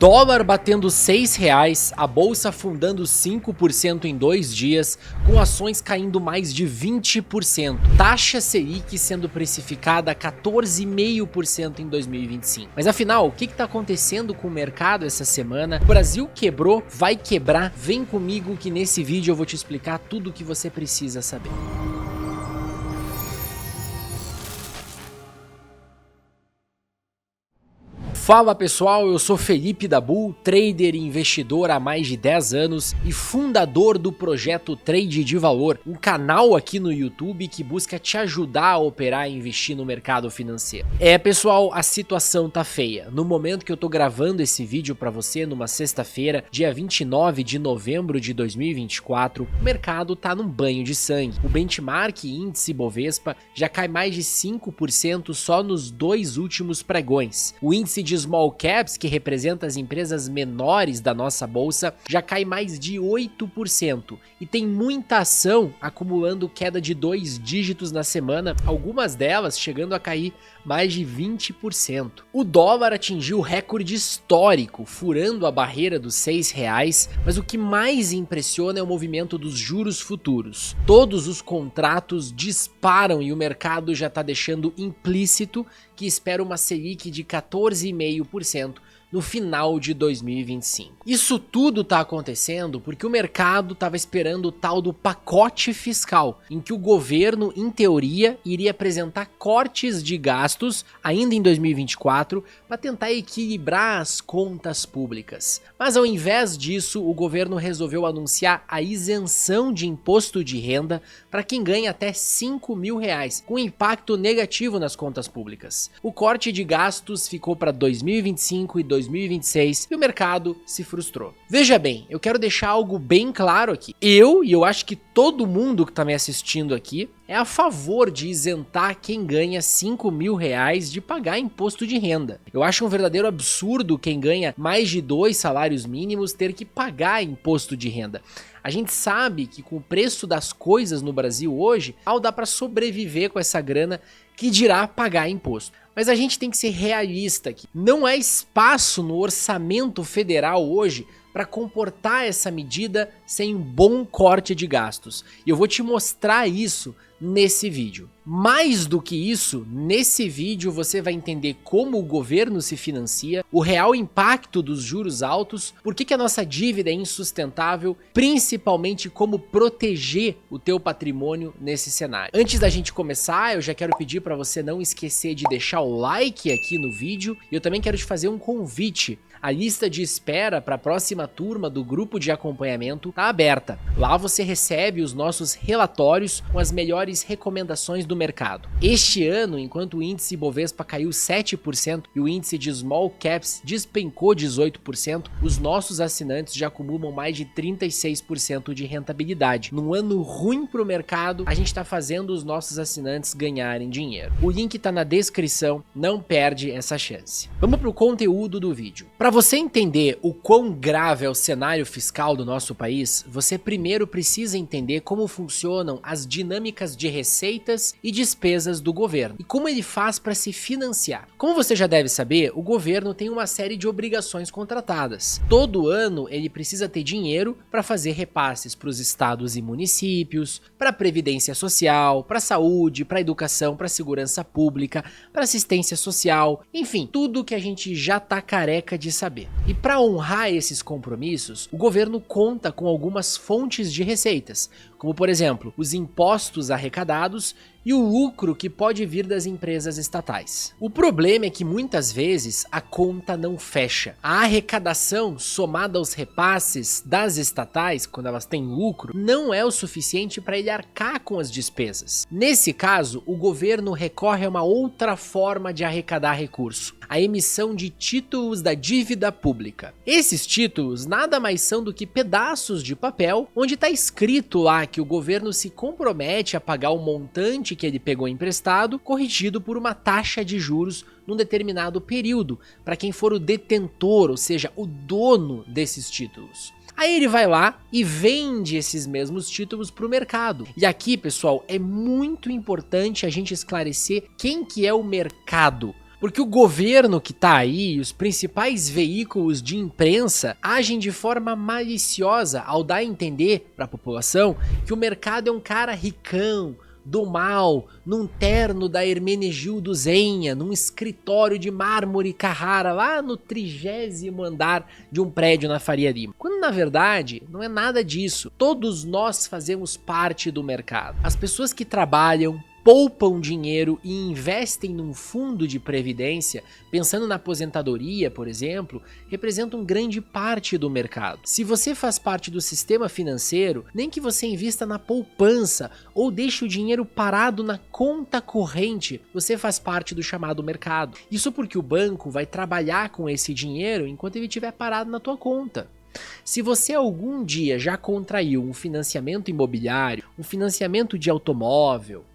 Dólar batendo R$ 6, a bolsa afundando 5% em 2 dias, com ações caindo mais de 20%. Taxa Selic sendo precificada a 14,5% em 2025. Mas afinal, o que está acontecendo com o mercado essa semana? O Brasil quebrou, vai quebrar? Vem comigo que nesse vídeo eu vou te explicar tudo o que você precisa saber. Fala pessoal, eu sou Felipe da Bull, trader e investidor há mais de 10 anos e fundador do projeto Trade de Valor, um canal aqui no YouTube que busca te ajudar a operar e investir no mercado financeiro. Pessoal, a situação tá feia. No momento que eu tô gravando esse vídeo para você, numa sexta-feira, dia 29 de novembro de 2024, o mercado tá num banho de sangue. O benchmark índice Bovespa já cai mais de 5% só nos 2 últimos pregões. O índice de Small Caps, que representa as empresas menores da nossa bolsa, já cai mais de 8% e tem muita ação acumulando queda de 2 dígitos na semana, algumas delas chegando a cair mais de 20%. O dólar atingiu recorde histórico, furando a barreira dos R$ 6, mas o que mais impressiona é o movimento dos juros futuros. Todos os contratos disparam e o mercado já está deixando implícito que espera uma Selic de 14,5% no final de 2025. Isso tudo está acontecendo porque o mercado estava esperando o tal do pacote fiscal, em que o governo, em teoria, iria apresentar cortes de gastos ainda em 2024 para tentar equilibrar as contas públicas. Mas ao invés disso, o governo resolveu anunciar a isenção de imposto de renda para quem ganha até R$ 5.000, com impacto negativo nas contas públicas. O corte de gastos ficou para 2025 e 2026 e o mercado se frustrou. Veja bem, eu quero deixar algo bem claro aqui. Eu acho que todo mundo que está me assistindo aqui é a favor de isentar quem ganha R$ 5.000 de pagar imposto de renda. Eu acho um verdadeiro absurdo quem ganha mais de 2 salários mínimos ter que pagar imposto de renda. A gente sabe que com o preço das coisas no Brasil hoje, dá para sobreviver com essa grana, que dirá pagar imposto. Mas a gente tem que ser realista aqui. Não há espaço no orçamento federal hoje para comportar essa medida sem um bom corte de gastos. E eu vou te mostrar isso nesse vídeo. Mais do que isso, nesse vídeo você vai entender como o governo se financia, o real impacto dos juros altos, por que a nossa dívida é insustentável, principalmente como proteger o teu patrimônio nesse cenário. Antes da gente começar, eu já quero pedir para você não esquecer de deixar o like aqui no vídeo e eu também quero te fazer um convite. A lista de espera para a próxima turma do grupo de acompanhamento está aberta. Lá você recebe os nossos relatórios com as melhores recomendações do mercado. Este ano, enquanto o índice Bovespa caiu 7% e o índice de Small Caps despencou 18%, os nossos assinantes já acumulam mais de 36% de rentabilidade. Num ano ruim para o mercado, a gente está fazendo os nossos assinantes ganharem dinheiro. O link está na descrição, não perde essa chance. Vamos para o conteúdo do vídeo. Para você entender o quão grave é o cenário fiscal do nosso país, você primeiro precisa entender como funcionam as dinâmicas de receitas e despesas do governo e como ele faz para se financiar. Como você já deve saber, o governo tem uma série de obrigações contratadas. Todo ano ele precisa ter dinheiro para fazer repasses para os estados e municípios, para a previdência social, para a saúde, para a educação, para a segurança pública, para assistência social, enfim, tudo que a gente já tá careca de saber. E para honrar esses compromissos, o governo conta com algumas fontes de receitas, como por exemplo, os impostos arrecadados e o lucro que pode vir das empresas estatais. O problema é que muitas vezes a conta não fecha. A arrecadação somada aos repasses das estatais, quando elas têm lucro, não é o suficiente para ele arcar com as despesas. Nesse caso, o governo recorre a uma outra forma de arrecadar recurso: a emissão de títulos da dívida pública. Esses títulos nada mais são do que pedaços de papel onde está escrito lá que o governo se compromete a pagar o montante que ele pegou emprestado, corrigido por uma taxa de juros num determinado período, para quem for o detentor, ou seja, o dono desses títulos. Aí ele vai lá e vende esses mesmos títulos para o mercado. E aqui, pessoal, é muito importante a gente esclarecer quem que é o mercado. Porque o governo que tá aí, os principais veículos de imprensa, agem de forma maliciosa ao dar a entender para a população que o mercado é um cara ricão, do mal, num terno da Hermenegildo Zenha, num escritório de mármore Carrara, lá no 30º andar de um prédio na Faria Lima. Quando na verdade não é nada disso. Todos nós fazemos parte do mercado. As pessoas que trabalham, poupam dinheiro e investem num fundo de previdência, pensando na aposentadoria, por exemplo, representam grande parte do mercado. Se você faz parte do sistema financeiro, nem que você invista na poupança ou deixe o dinheiro parado na conta corrente, você faz parte do chamado mercado. Isso porque o banco vai trabalhar com esse dinheiro enquanto ele estiver parado na tua conta. Se você algum dia já contraiu um financiamento imobiliário, um financiamento de automóvel,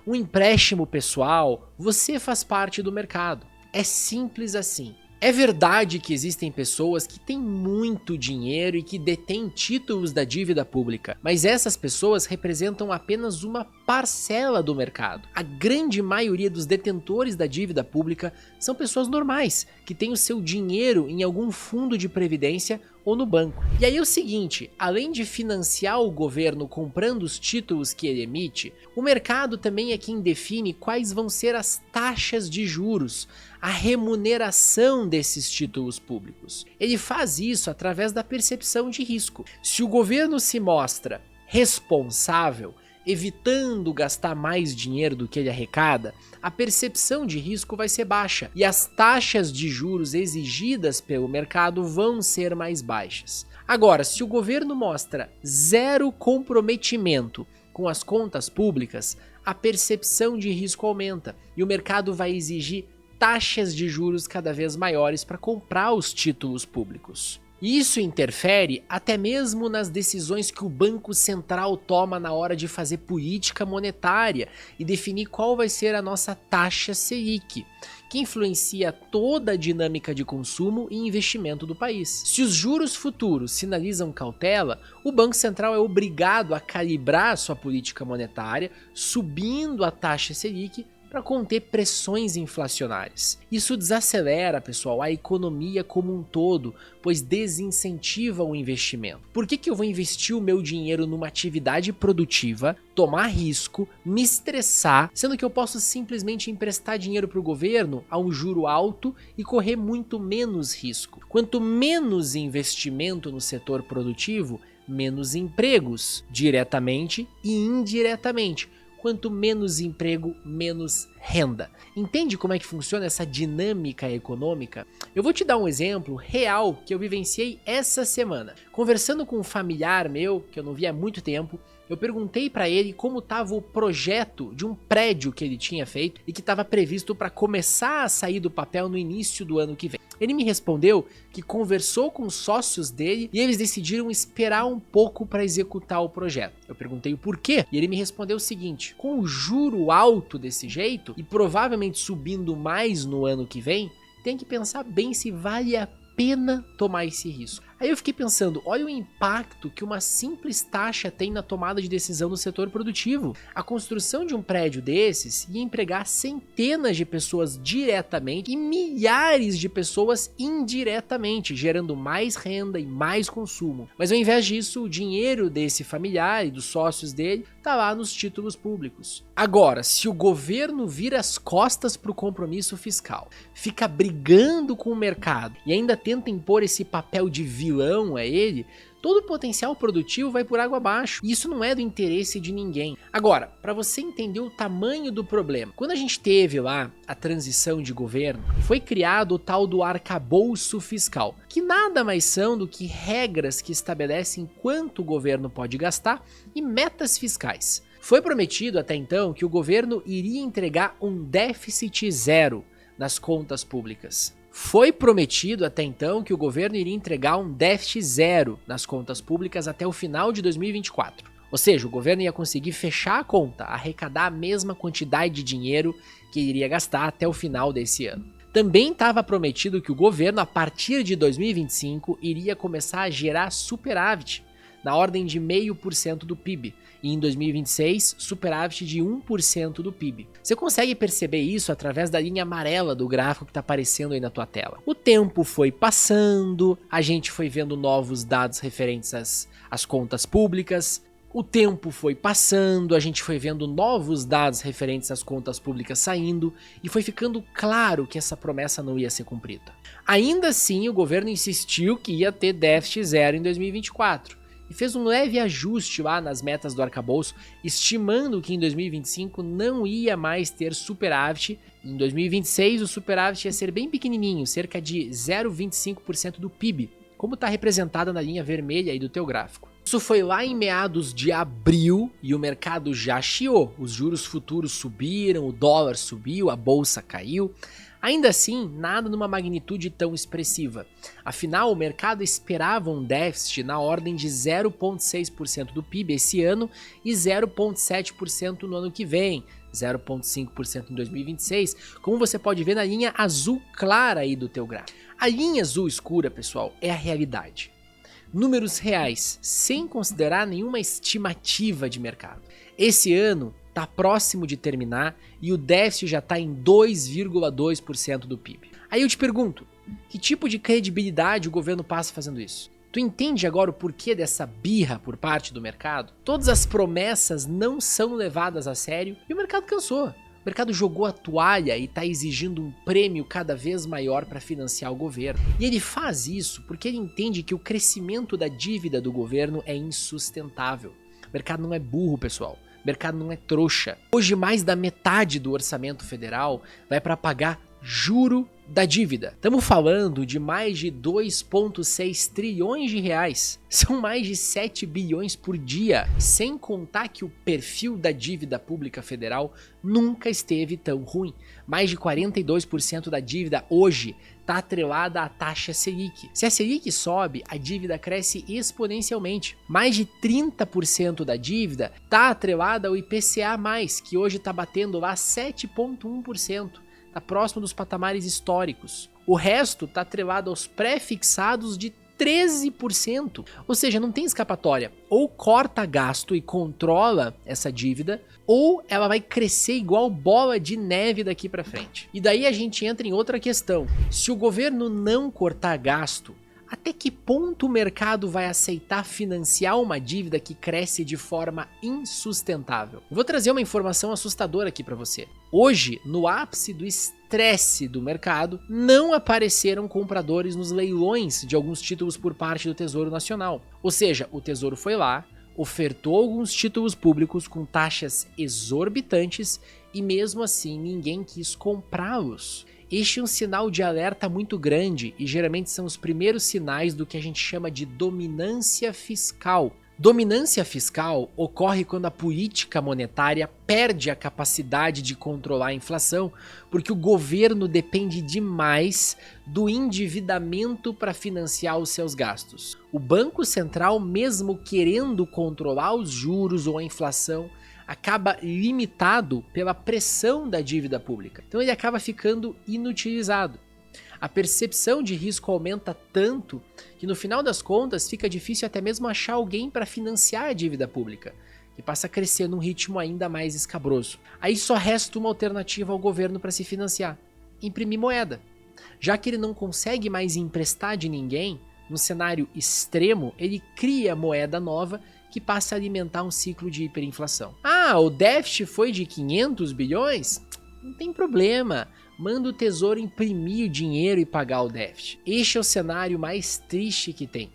um empréstimo pessoal, você faz parte do mercado. É simples assim. É verdade que existem pessoas que têm muito dinheiro e que detêm títulos da dívida pública, mas essas pessoas representam apenas uma parcela do mercado. A grande maioria dos detentores da dívida pública são pessoas normais, que têm o seu dinheiro em algum fundo de previdência ou no banco. E aí é o seguinte, além de financiar o governo comprando os títulos que ele emite, o mercado também é quem define quais vão ser as taxas de juros, a remuneração desses títulos públicos. Ele faz isso através da percepção de risco. Se o governo se mostra responsável, evitando gastar mais dinheiro do que ele arrecada, a percepção de risco vai ser baixa e as taxas de juros exigidas pelo mercado vão ser mais baixas. Agora, se o governo mostra zero comprometimento com as contas públicas, a percepção de risco aumenta e o mercado vai exigir taxas de juros cada vez maiores para comprar os títulos públicos. Isso interfere até mesmo nas decisões que o Banco Central toma na hora de fazer política monetária e definir qual vai ser a nossa taxa Selic, que influencia toda a dinâmica de consumo e investimento do país. Se os juros futuros sinalizam cautela, o Banco Central é obrigado a calibrar sua política monetária, subindo a taxa Selic para conter pressões inflacionárias. Isso desacelera, pessoal, a economia como um todo, pois desincentiva o investimento. Por que eu vou investir o meu dinheiro numa atividade produtiva, tomar risco, me estressar, sendo que eu posso simplesmente emprestar dinheiro para o governo a um juro alto e correr muito menos risco? Quanto menos investimento no setor produtivo, menos empregos, diretamente e indiretamente. Quanto menos emprego, menos renda. Entende como é que funciona essa dinâmica econômica? Eu vou te dar um exemplo real que eu vivenciei essa semana. Conversando com um familiar meu, que eu não via há muito tempo, eu perguntei para ele como estava o projeto de um prédio que ele tinha feito e que estava previsto para começar a sair do papel no início do ano que vem. Ele me respondeu que conversou com os sócios dele e eles decidiram esperar um pouco para executar o projeto. Eu perguntei o porquê e ele me respondeu o seguinte: com o juro alto desse jeito e provavelmente subindo mais no ano que vem, tem que pensar bem se vale a pena tomar esse risco. Aí eu fiquei pensando, olha o impacto que uma simples taxa tem na tomada de decisão do setor produtivo. A construção de um prédio desses ia empregar centenas de pessoas diretamente e milhares de pessoas indiretamente, gerando mais renda e mais consumo. Mas ao invés disso, o dinheiro desse familiar e dos sócios dele tá lá nos títulos públicos. Agora, se o governo vira as costas para o compromisso fiscal, fica brigando com o mercado e ainda tenta impor esse papel de vilão a ele, todo o potencial produtivo vai por água abaixo. E isso não é do interesse de ninguém. Agora, para você entender o tamanho do problema, quando a gente teve lá a transição de governo, foi criado o tal do arcabouço fiscal, que nada mais são do que regras que estabelecem quanto o governo pode gastar e metas fiscais. Foi prometido até então que o governo iria entregar um déficit zero nas contas públicas. Foi prometido até então que o governo iria entregar um déficit zero nas contas públicas até o final de 2024. Ou seja, o governo ia conseguir fechar a conta, arrecadar a mesma quantidade de dinheiro que iria gastar até o final desse ano. Também estava prometido que o governo, a partir de 2025, iria começar a gerar superávit na ordem de 0,5% do PIB, e em 2026, superávit de 1% do PIB. Você consegue perceber isso através da linha amarela do gráfico que está aparecendo aí na tua tela. O tempo foi passando, a gente foi vendo novos dados referentes às contas públicas, o tempo foi passando, a gente foi vendo novos dados referentes às contas públicas saindo e foi ficando claro que essa promessa não ia ser cumprida. Ainda assim, o governo insistiu que ia ter déficit zero em 2024 e fez um leve ajuste lá nas metas do arcabouço, estimando que em 2025 não ia mais ter superávit. Em 2026, o superávit ia ser bem pequenininho, cerca de 0,25% do PIB, como está representado na linha vermelha aí do teu gráfico. Isso foi lá em meados de abril e o mercado já chiou. Os juros futuros subiram, o dólar subiu, a bolsa caiu. Ainda assim, nada numa magnitude tão expressiva. Afinal, o mercado esperava um déficit na ordem de 0,6% do PIB esse ano e 0,7% no ano que vem, 0,5% em 2026, como você pode ver na linha azul clara aí do teu gráfico. A linha azul escura, pessoal, é a realidade. Números reais, sem considerar nenhuma estimativa de mercado. Esse ano está próximo de terminar e o déficit já está em 2,2% do PIB. Aí eu te pergunto, que tipo de credibilidade o governo passa fazendo isso? Tu entende agora o porquê dessa birra por parte do mercado? Todas as promessas não são levadas a sério e o mercado cansou. O mercado jogou a toalha e está exigindo um prêmio cada vez maior para financiar o governo. E ele faz isso porque ele entende que o crescimento da dívida do governo é insustentável. O mercado não é burro, pessoal. O mercado não é trouxa. Hoje, mais da metade do orçamento federal vai para pagar juro da dívida. Estamos falando de mais de 2,6 trilhões de reais. São mais de 7 bilhões por dia, sem contar que o perfil da dívida pública federal nunca esteve tão ruim. Mais de 42% da dívida hoje está atrelada à taxa Selic. Se a Selic sobe, a dívida cresce exponencialmente. Mais de 30% da dívida está atrelada ao IPCA+, que hoje está batendo lá 7,1%. Está próximo dos patamares históricos. O resto está atrelado aos pré-fixados de 13%. Ou seja, não tem escapatória. Ou corta gasto e controla essa dívida, ou ela vai crescer igual bola de neve daqui para frente. E daí a gente entra em outra questão. Se o governo não cortar gasto, até que ponto o mercado vai aceitar financiar uma dívida que cresce de forma insustentável? Vou trazer uma informação assustadora aqui para você. Hoje, no ápice do estresse do mercado, não apareceram compradores nos leilões de alguns títulos por parte do Tesouro Nacional. Ou seja, o Tesouro foi lá, ofertou alguns títulos públicos com taxas exorbitantes e mesmo assim ninguém quis comprá-los. Este é um sinal de alerta muito grande e geralmente são os primeiros sinais do que a gente chama de dominância fiscal. Dominância fiscal ocorre quando a política monetária perde a capacidade de controlar a inflação, porque o governo depende demais do endividamento para financiar os seus gastos. O Banco Central, mesmo querendo controlar os juros ou a inflação, acaba limitado pela pressão da dívida pública. Então ele acaba ficando inutilizado. A percepção de risco aumenta tanto que no final das contas fica difícil até mesmo achar alguém para financiar a dívida pública, que passa a crescer num ritmo ainda mais escabroso. Aí só resta uma alternativa ao governo para se financiar: imprimir moeda. Já que ele não consegue mais emprestar de ninguém, no cenário extremo, ele cria moeda nova que passa a alimentar um ciclo de hiperinflação. Ah, o déficit foi de 500 bilhões? Não tem problema. Manda o Tesouro imprimir dinheiro e pagar o déficit. Este é o cenário mais triste que tem.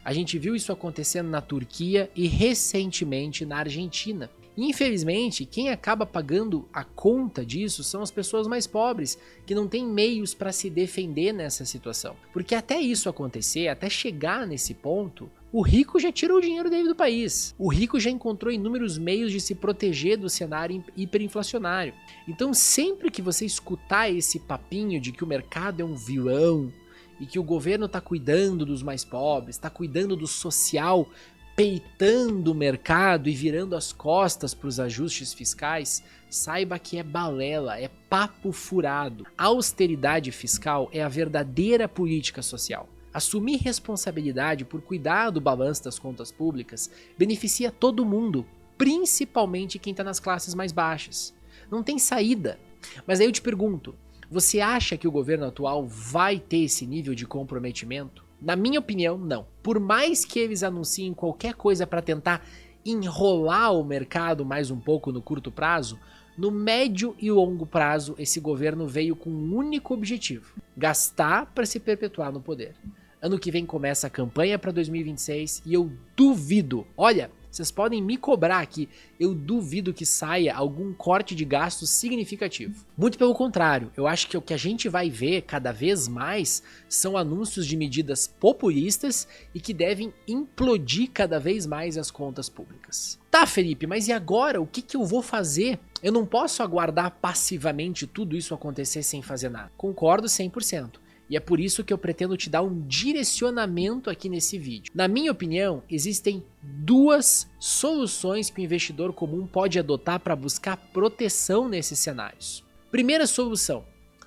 A gente viu isso acontecendo na Turquia e recentemente na Argentina. Infelizmente, quem acaba pagando a conta disso são as pessoas mais pobres, que não têm meios para se defender nessa situação. Porque até isso acontecer, até chegar nesse ponto, o rico já tirou o dinheiro dele do país. O rico já encontrou inúmeros meios de se proteger do cenário hiperinflacionário. Então, sempre que você escutar esse papinho de que o mercado é um vilão e que o governo está cuidando dos mais pobres, está cuidando do social, peitando o mercado e virando as costas para os ajustes fiscais, saiba que é balela, é papo furado. A austeridade fiscal é a verdadeira política social. Assumir responsabilidade por cuidar do balanço das contas públicas beneficia todo mundo, principalmente quem está nas classes mais baixas. Não tem saída. Mas aí eu te pergunto, você acha que o governo atual vai ter esse nível de comprometimento? Na minha opinião, não. Por mais que eles anunciem qualquer coisa para tentar enrolar o mercado mais um pouco no curto prazo, no médio e longo prazo esse governo veio com um único objetivo: gastar para se perpetuar no poder. Ano que vem começa a campanha para 2026 e eu duvido, olha, vocês podem me cobrar aqui, eu duvido que saia algum corte de gastos significativo. Muito pelo contrário, eu acho que o que a gente vai ver cada vez mais são anúncios de medidas populistas e que devem implodir cada vez mais as contas públicas. Tá, Felipe, mas e agora? O que eu vou fazer? Eu não posso aguardar passivamente tudo isso acontecer sem fazer nada. Concordo 100%. E é por isso que eu pretendo te dar um direcionamento aqui nesse vídeo. Na minha opinião, existem duas soluções que o investidor comum pode adotar para buscar proteção nesses cenários. Primeira solução: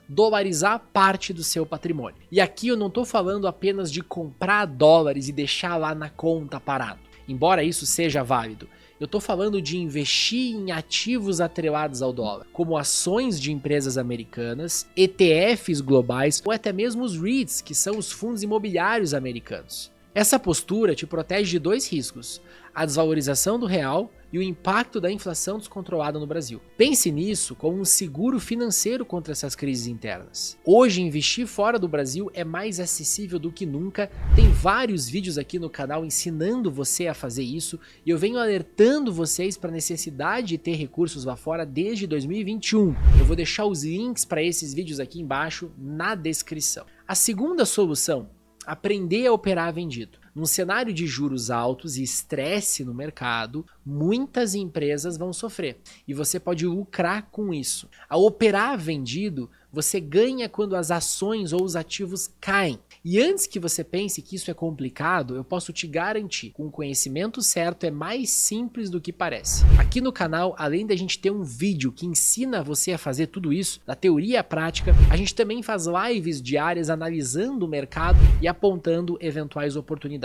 dolarizar parte do seu patrimônio. E aqui eu não estou falando apenas de comprar dólares e deixar lá na conta parado. Embora isso seja válido, eu estou falando de investir em ativos atrelados ao dólar, como ações de empresas americanas, ETFs globais ou até mesmo os REITs, que são os fundos imobiliários americanos. Essa postura te protege de dois riscos: a desvalorização do real e o impacto da inflação descontrolada no Brasil. Pense nisso como um seguro financeiro contra essas crises internas. Hoje, investir fora do Brasil é mais acessível do que nunca. Tem vários vídeos aqui no canal ensinando você a fazer isso e eu venho alertando vocês para a necessidade de ter recursos lá fora desde 2021. Eu vou deixar os links para esses vídeos aqui embaixo na descrição. A segunda solução: aprender a operar vendido. Num cenário de juros altos e estresse no mercado, muitas empresas vão sofrer e você pode lucrar com isso. Ao operar vendido, você ganha quando as ações ou os ativos caem. E antes que você pense que isso é complicado, eu posso te garantir, com o conhecimento certo é mais simples do que parece. Aqui no canal, além da gente ter um vídeo que ensina você a fazer tudo isso, da teoria à prática, a gente também faz lives diárias analisando o mercado e apontando eventuais oportunidades.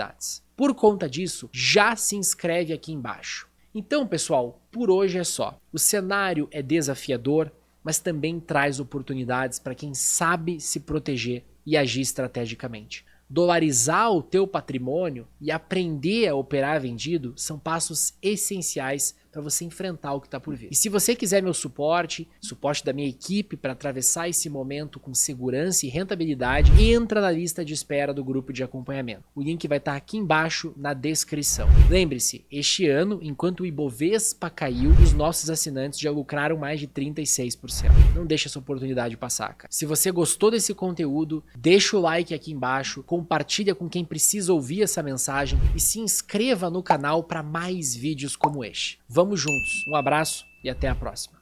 Por conta disso, já se inscreve aqui embaixo. Então, pessoal, por hoje é só. O cenário é desafiador, mas também traz oportunidades para quem sabe se proteger e agir estrategicamente. Dolarizar o teu patrimônio e aprender a operar vendido são passos essenciais para você enfrentar o que está por vir. E se você quiser meu suporte da minha equipe para atravessar esse momento com segurança e rentabilidade, entra na lista de espera do grupo de acompanhamento. O link vai estar aqui embaixo na descrição. Lembre-se, este ano, enquanto o Ibovespa caiu, os nossos assinantes já lucraram mais de 36%. Não deixa essa oportunidade passar, cara. Se você gostou desse conteúdo, deixa o like aqui embaixo, compartilha com quem precisa ouvir essa mensagem e se inscreva no canal para mais vídeos como este. Vamos juntos. Um abraço e até a próxima.